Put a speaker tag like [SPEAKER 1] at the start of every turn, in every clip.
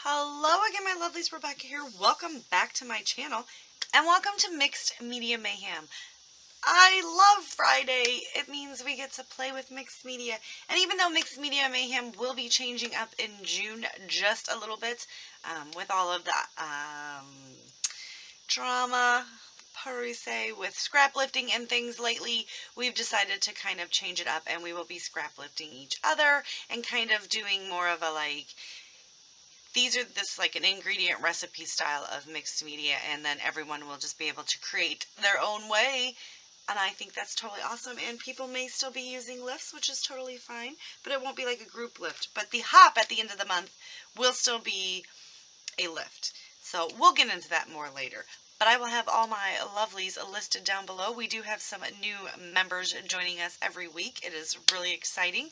[SPEAKER 1] Hello again, my lovelies. Rebecca here. Welcome back to my channel, and welcome to Mixed Media Mayhem. I love Friday. It means we get to play with Mixed Media, and even though Mixed Media Mayhem will be changing up in June just a little bit, with all of the drama, per se, with scrap lifting and things lately, we've decided to kind of change it up, and we will be scrap lifting each other and kind of doing more of a these are like an ingredient recipe style of mixed media, and then everyone will just be able to create their own way. And I think that's totally awesome. And people may still be using lifts, which is totally fine, but it won't be like a group lift. But the hop at the end of the month will still be a lift. So we'll get into that more later. But I will have all my lovelies listed down below. We do have some new members joining us every week. It is really exciting,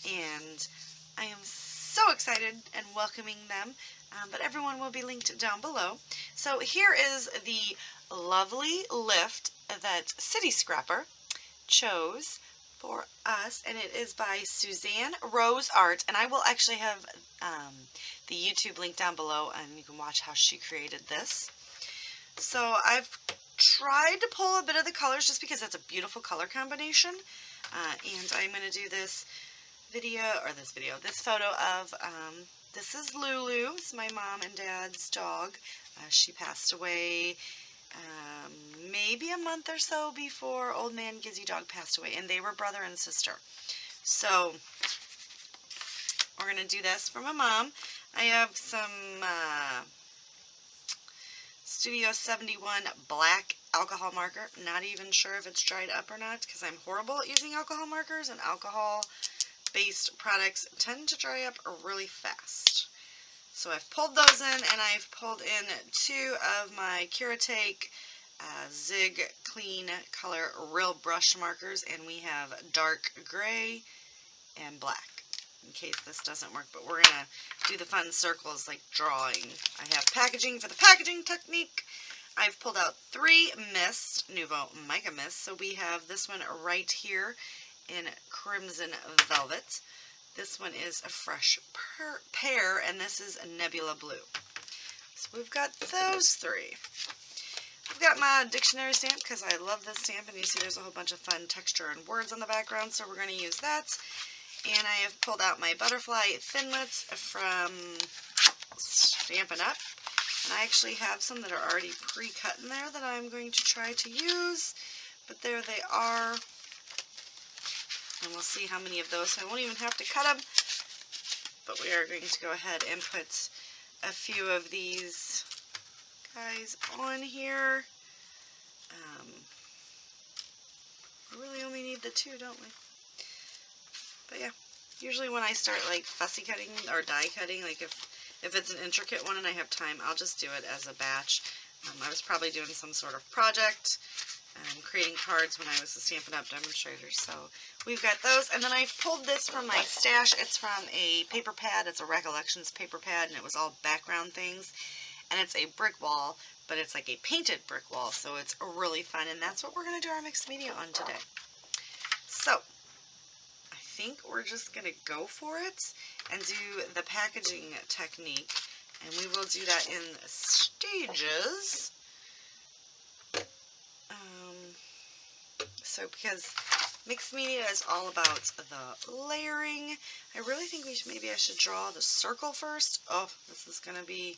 [SPEAKER 1] and I am so excited and welcoming them, but everyone will be linked down below. So here is the lovely lift that City Scrapper chose for us, and it is by Suzanne Rose Art, and I will actually have the YouTube link down below, and you can watch how she created this. So I've tried to pull a bit of the colors just because that's a beautiful color combination, and I'm going to do this photo of, this is Lulu. It's my mom and dad's dog. She passed away maybe a month or so before Old Man Gizzy Dog passed away, and they were brother and sister. So we're going to do this for my mom. I have some Studio 71 black alcohol marker. Not even sure if it's dried up or not, because I'm horrible at using alcohol markers, and alcohol-based products tend to dry up really fast. So I've pulled those in, and I've pulled in two of my Curatake Zig Clean Color Real Brush markers, and we have dark gray and black, in case this doesn't work, but we're going to do the fun circles like drawing. I have packaging for the packaging technique. I've pulled out 3 Mist, Nouveau Mica Mist, so we have this one right here in Crimson Velvet. This one is a Fresh Pear, and this is a Nebula Blue. So we've got those 3. I've got my dictionary stamp because I love this stamp, and you see there's a whole bunch of fun texture and words on the background, so we're going to use that. And I have pulled out my butterfly thinlits from Stampin' Up! And I actually have some that are already pre-cut in there that I'm going to try to use, but there they are. And we'll see how many of those, so I won't even have to cut them, but we are going to go ahead and put a few of these guys on here. We really only need the 2, don't we? But yeah, usually when I start like fussy cutting or die cutting, like if it's an intricate one and I have time, I'll just do it as a batch. I was probably doing some sort of project, creating cards when I was a Stampin' Up! Demonstrator. So we've got those, and then I've pulled this from my stash. It's from a paper pad. It's a Recollections paper pad, and it was all background things. And it's a brick wall, but it's like a painted brick wall, so it's really fun, and that's what we're going to do our mixed media on today. So I think we're just going to go for it and do the packaging technique, and we will do that in stages. So because mixed media is all about the layering, I really think maybe I should draw the circle first. Oh, this is gonna be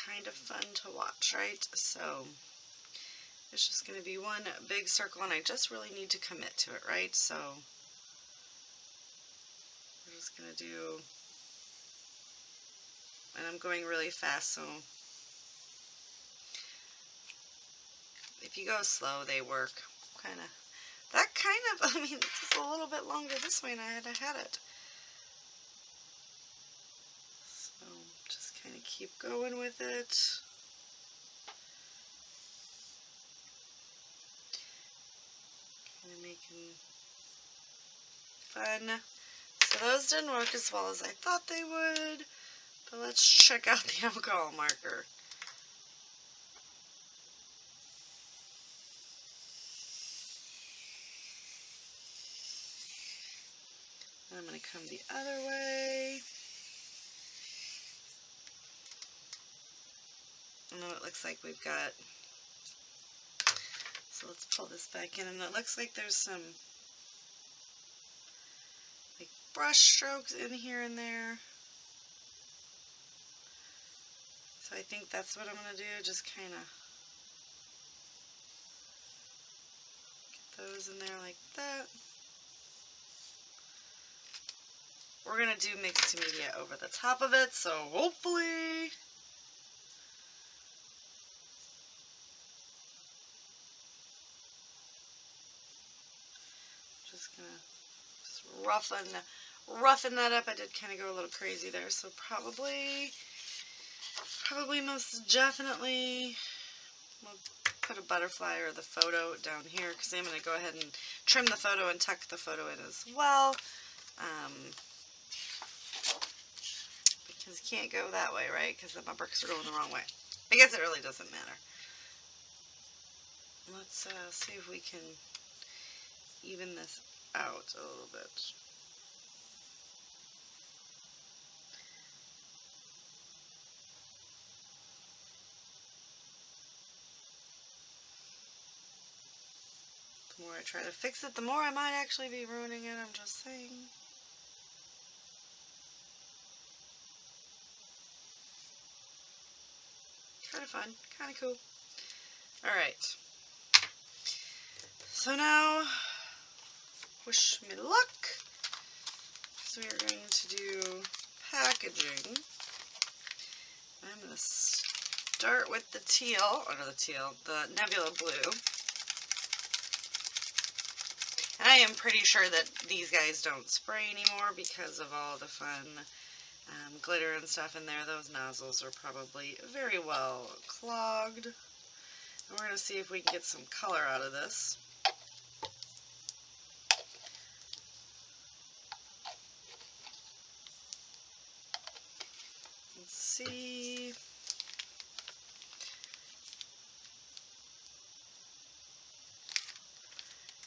[SPEAKER 1] kind of fun to watch, right? So it's just gonna be one big circle, and I just really need to commit to it, right? So we're just gonna do, and I'm going really fast, so if you go slow, they work. I mean, it's a little bit longer this way, and I had it. So just kind of keep going with it. Kind of making fun. So those didn't work as well as I thought they would, but let's check out the alcohol marker. I'm going to to come the other way. I know it looks like we've got, so let's pull this back in, and it looks like there's some like brush strokes in here and there. So I think that's what I'm going to do, just kind of get those in there like that. We're going to do mixed media over the top of it, so hopefully just going to roughen that up. I did kind of go a little crazy there, so probably most definitely we'll put a butterfly or the photo down here, because I'm going to go ahead and trim the photo and tuck the photo in as well. Because you can't go that way, right? Because my bricks are going the wrong way. I guess it really doesn't matter. Let's see if we can even this out a little bit. The more I try to fix it, the more I might actually be ruining it, I'm just saying. Kind of fun, kind of cool. Alright. So now, wish me luck. So we are going to do packaging. I'm going to start with the teal, or not the teal, the Nebula Blue. And I am pretty sure that these guys don't spray anymore because of all the fun glitter and stuff in there. Those nozzles are probably very well clogged. And we're going to see if we can get some color out of this. Let's see.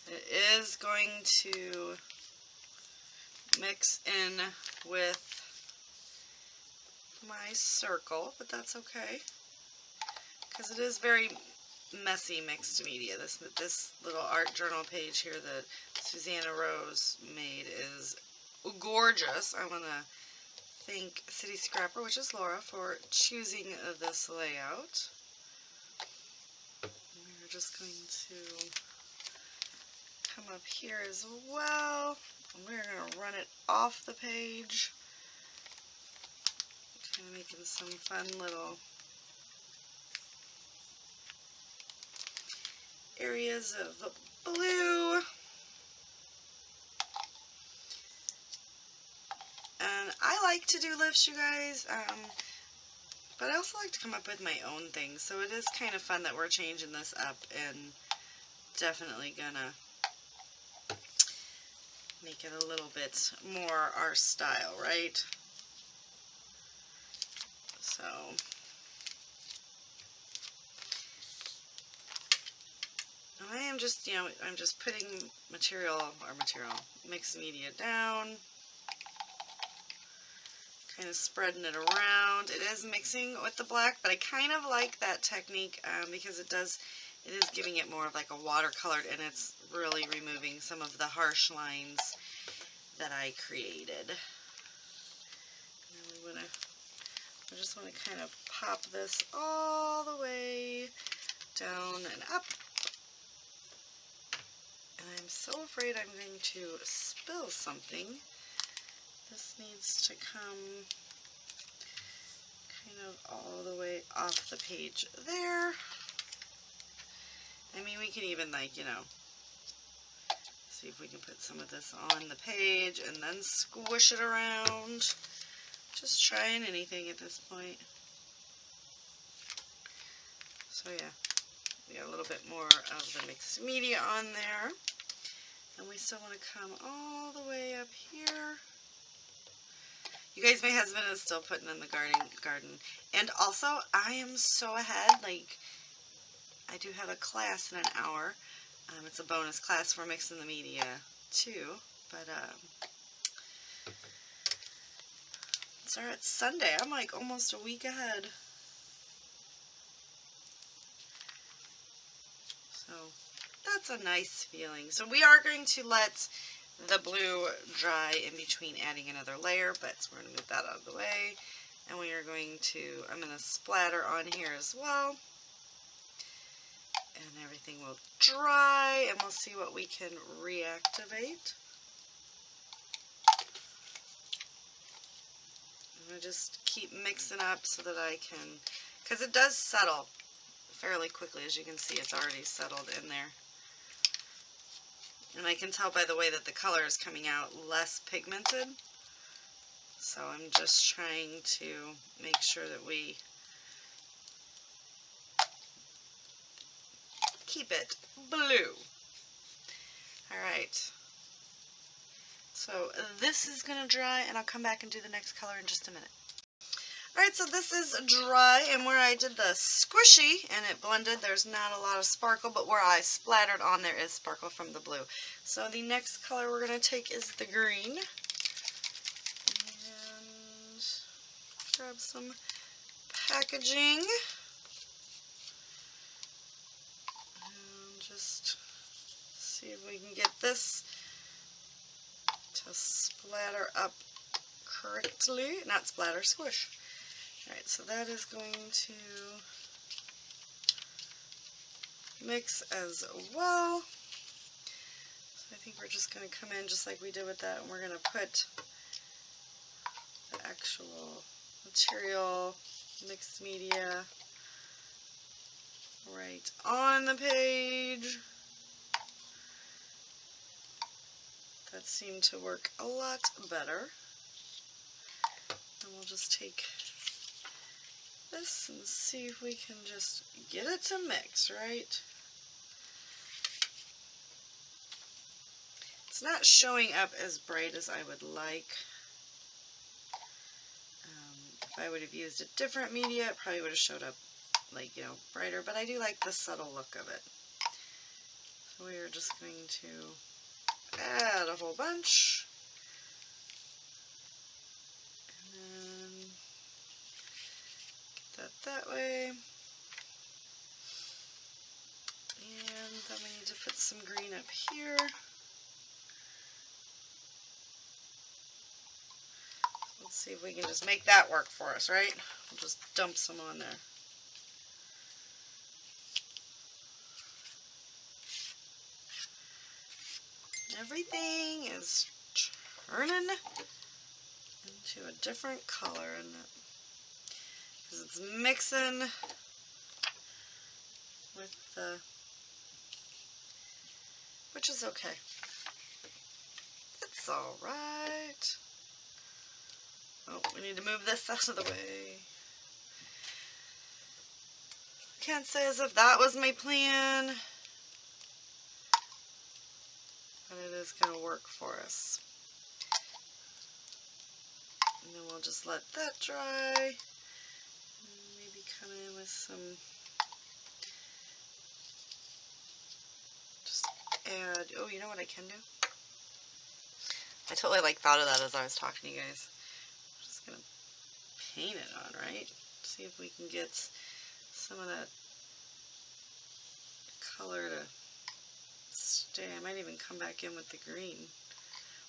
[SPEAKER 1] It is going to mix in with my circle, but that's okay, because it is very messy mixed media. This little art journal page here that Susanna Rose made is gorgeous. I want to thank City Scrapper, which is Laura, for choosing this layout. We're just going to come up here as well, and we're going to run it off the page. Kind of making some fun little areas of blue. And I like to do lifts, you guys, but I also like to come up with my own things, so it is kind of fun that we're changing this up and definitely gonna make it a little bit more our style, right? So I am just, I'm just putting mixed media down, kind of spreading it around. It is mixing with the black, but I kind of like that technique because it is giving it more of like a watercolored, and it's really removing some of the harsh lines that I created. And I just want to kind of pop this all the way down and up. And I'm so afraid I'm going to spill something. This needs to come kind of all the way off the page there. I mean, we can even, like, see if we can put some of this on the page and then squish it around. Just trying anything at this point. So yeah, we got a little bit more of the mixed media on there. And we still want to come all the way up here. You guys, my husband is still putting in the garden. And also, I am so ahead. Like, I do have a class in an hour. It's a bonus class for mixing the media too. But Sorry, it's Sunday. I'm like almost a week ahead. So that's a nice feeling. So we are going to let the blue dry in between adding another layer, but we're going to move that out of the way. And we are going to, I'm going to splatter on here as well. And everything will dry, and we'll see what we can reactivate. I'm going to just keep mixing up so that I can, because it does settle fairly quickly. As you can see, it's already settled in there. And I can tell by the way that the color is coming out less pigmented. So I'm just trying to make sure that we keep it blue. Alright. So this is going to dry, and I'll come back and do the next color in just a minute. Alright, so this is dry, and where I did the squishy and it blended, there's not a lot of sparkle, but where I splattered on, there is sparkle from the blue. So the next color we're going to take is the green. And grab some packaging. And just see if we can get this to splatter up correctly. Not splatter, squish. Alright, so that is going to mix as well. So I think we're just going to come in just like we did with that, and we're going to put the actual material, mixed media, right on the page. That seemed to work a lot better. And we'll just take this and see if we can just get it to mix, right? It's not showing up as bright as I would like. If I would have used a different media, it probably would have showed up like, you know, brighter, but I do like the subtle look of it. So we are just going to add a whole bunch. And then get that way. And then we need to put some green up here. Let's see if we can just make that work for us, right? We'll just dump some on there. Everything is turning into a different color, because it's mixing with the, which is okay. It's all right. Oh, we need to move this out of the way. Can't say as if that was my plan, but it is going to work for us. And then we'll just let that dry. And maybe come in with some, just add, oh, you know what I can do? I totally thought of that as I was talking to you guys. I'm just going to paint it on, right? See if we can get some of that color to stay. I might even come back in with the green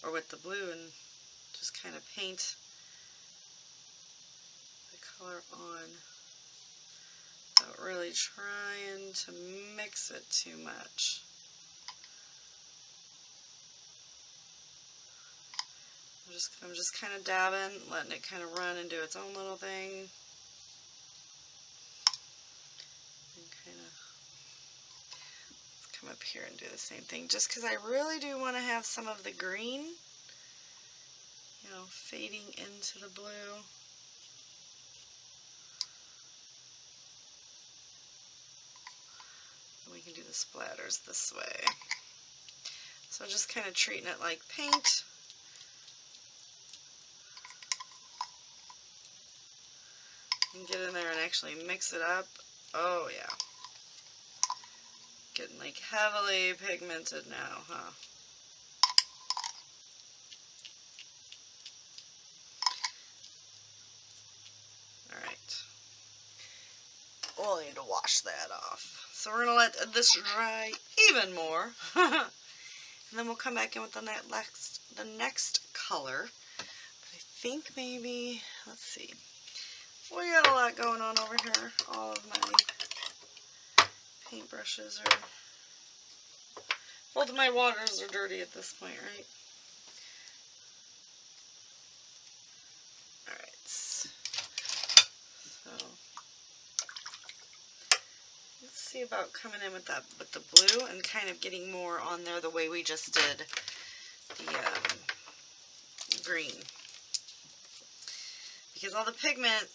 [SPEAKER 1] or with the blue and just kind of paint the color on without really trying to mix it too much. I'm just kind of dabbing, letting it kind of run and do its own little thing. And kind of come up here and do the same thing, just because I really do want to have some of the green, you know, fading into the blue. And we can do the splatters this way. So just kind of treating it like paint. And get in there and actually mix it up. Oh yeah. Getting like heavily pigmented now, huh? need to wash that off. So we're going to let this dry even more. And then we'll come back in with the next color. But I think maybe, let's see. We got a lot going on over here. All of my paintbrushes are, both of my waters are dirty at this point, right? Alright. So, let's see about coming in with the blue and kind of getting more on there the way we just did the green. Because all the pigment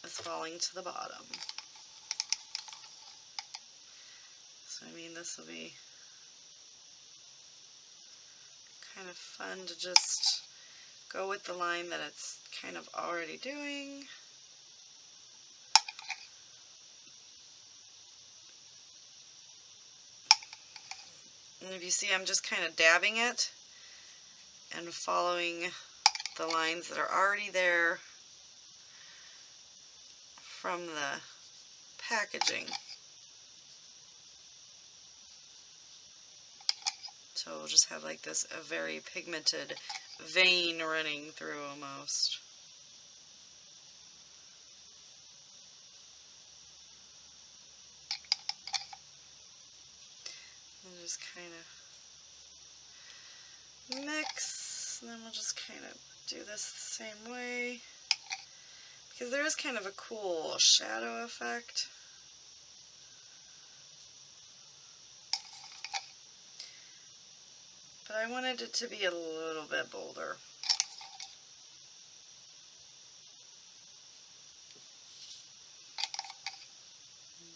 [SPEAKER 1] is falling to the bottom. So I mean, this will be kind of fun to just go with the line that it's kind of already doing. And if you see, I'm just kind of dabbing it and following the lines that are already there from the packaging. So we'll just have like this a very pigmented vein running through almost. And just kind of mix, and then we'll just kind of do this the same way. Because there is kind of a cool shadow effect. But I wanted it to be a little bit bolder.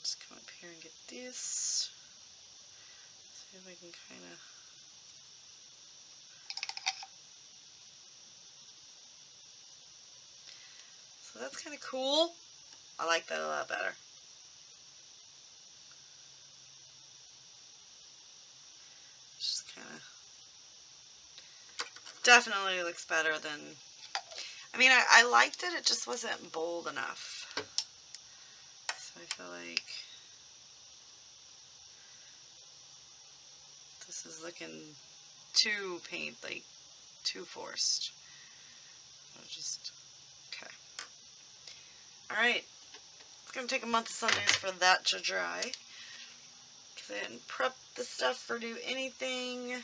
[SPEAKER 1] Just come up here and get this. See if I can kind of... So that's kind of cool. I like that a lot better. Just kind of... Definitely looks better than... I mean, I liked it, it just wasn't bold enough. So I feel like this is looking too like too forced. I'll just, okay. Alright, it's going to take a month of Sundays for that to dry. Because I didn't prep the stuff or do anything.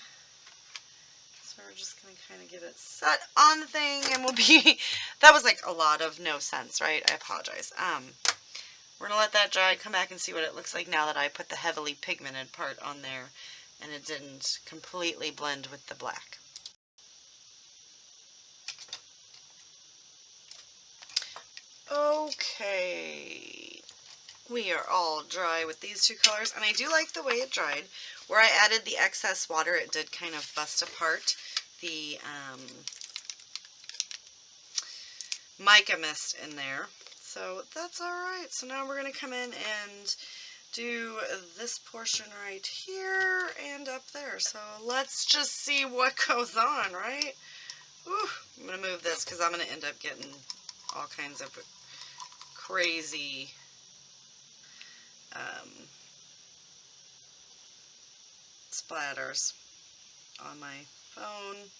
[SPEAKER 1] So we're just going to kind of get it set on the thing and we'll be, that was like a lot of no sense, right? I apologize. We're going to let that dry, come back and see what it looks like now that I put the heavily pigmented part on there and it didn't completely blend with the black. Okay, we are all dry with these two colors, and I do like the way it dried. Where I added the excess water, it did kind of bust apart the mica mist in there. So that's alright. So now we're going to come in and do this portion right here and up there. So let's just see what goes on, right? Whew. I'm going to move this because I'm going to end up getting all kinds of crazy splatters on my phone.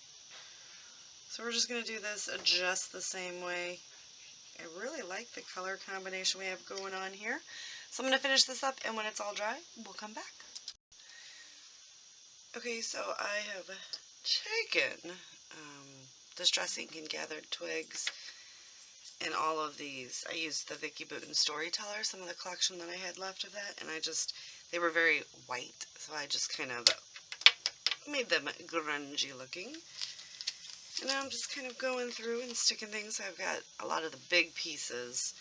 [SPEAKER 1] So we're just going to do this just the same way. I really like the color combination we have going on here. So I'm going to finish this up, and when it's all dry, we'll come back. Okay, so I have taken Distress Ink and Gathered Twigs and all of these. I used the Vicky Booten Storyteller, some of the collection that I had left of that, and they were very white, so I just kind of made them grungy looking. And now I'm just kind of going through and sticking things. I've got a lot of the big pieces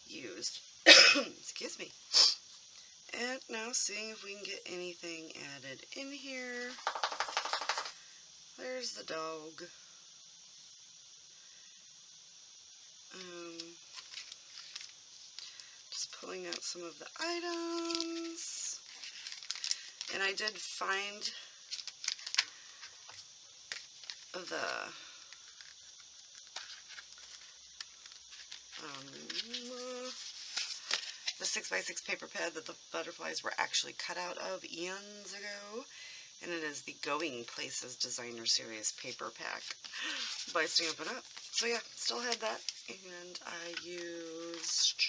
[SPEAKER 1] used. Excuse me. And now seeing if we can get anything added in here. There's the dog. Just pulling out some of the items. And I did find the 6x6 paper pad that the butterflies were actually cut out of eons ago. And it is the Going Places Designer Series paper pack by Stampin' Up. So yeah, still had that. And I used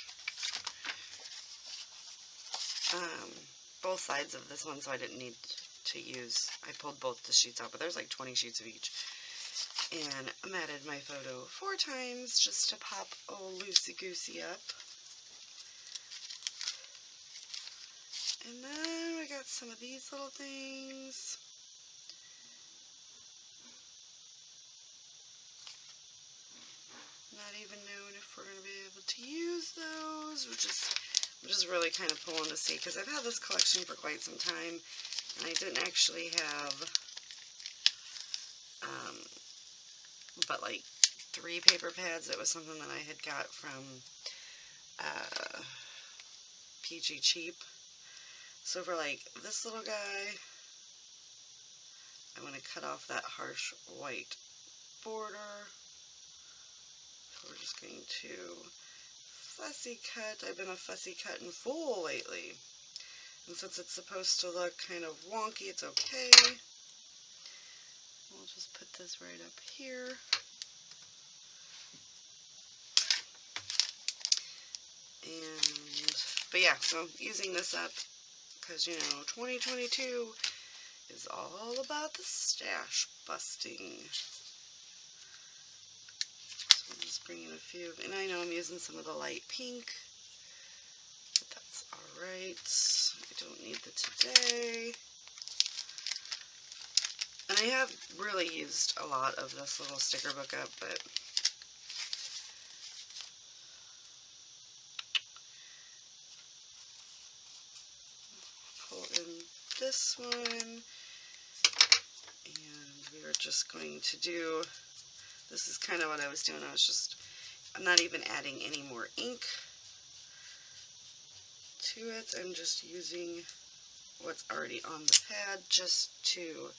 [SPEAKER 1] both sides of this one, so I didn't need to use, I pulled both the sheets out, but there's like 20 sheets of each. And matted my photo 4 times just to pop old loosey-goosey up. And then we got some of these little things. Not even knowing if we're going to be able to use those, I'm just really kind of pulling to see, because I've had this collection for quite some time, and I didn't actually have but like 3 paper pads. It was something that I had got from PG Cheap. So for like this little guy, I want to cut off that harsh white border. So we're just going to fussy cut. I've been a fussy cut in full lately. And since it's supposed to look kind of wonky, it's okay. We'll just put this right up here. But yeah, so using this up, because, you know, 2022 is all about the stash busting. So I'm just bringing a few, and I know I'm using some of the light pink, but that's alright. I don't need the today. And I have really used a lot of this little sticker book up, but pull in this one, and we are just going to do, this is kind of what I was doing, I'm not even adding any more ink to it, I'm just using what's already on the pad just to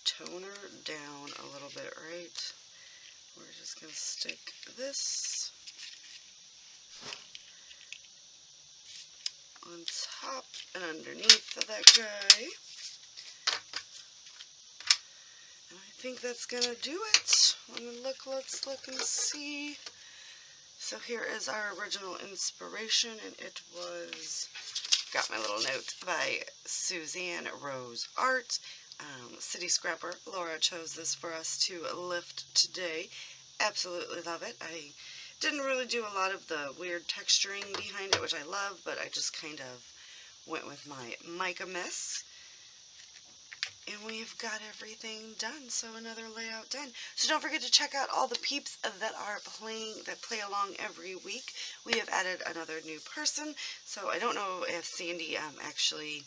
[SPEAKER 1] toner down a little bit, right? We're just going to stick this on top and underneath of that guy. And I think that's going to do it. Let's look and see. So here is our original inspiration, and it was, got my little note, by Suzanne Rose Art. City Scrapper. Laura chose this for us to lift today. Absolutely love it. I didn't really do a lot of the weird texturing behind it, which I love, but I just kind of went with my mica mess. And we've got everything done, so another layout done. So don't forget to check out all the peeps that are playing, that play along every week. We have added another new person, so I don't know if Sandy actually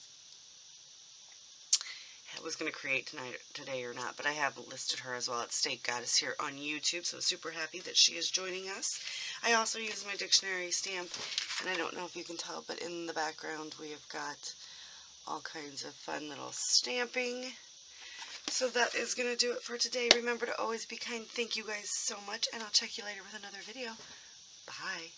[SPEAKER 1] was going to create today or not, but I have listed her as well at State Goddess here on YouTube, so super happy that she is joining us. I also use my dictionary stamp, and I don't know if you can tell, but in the background we have got all kinds of fun little stamping. So that is going to do it for today. Remember to always be kind. Thank you guys so much, and I'll check you later with another video. Bye.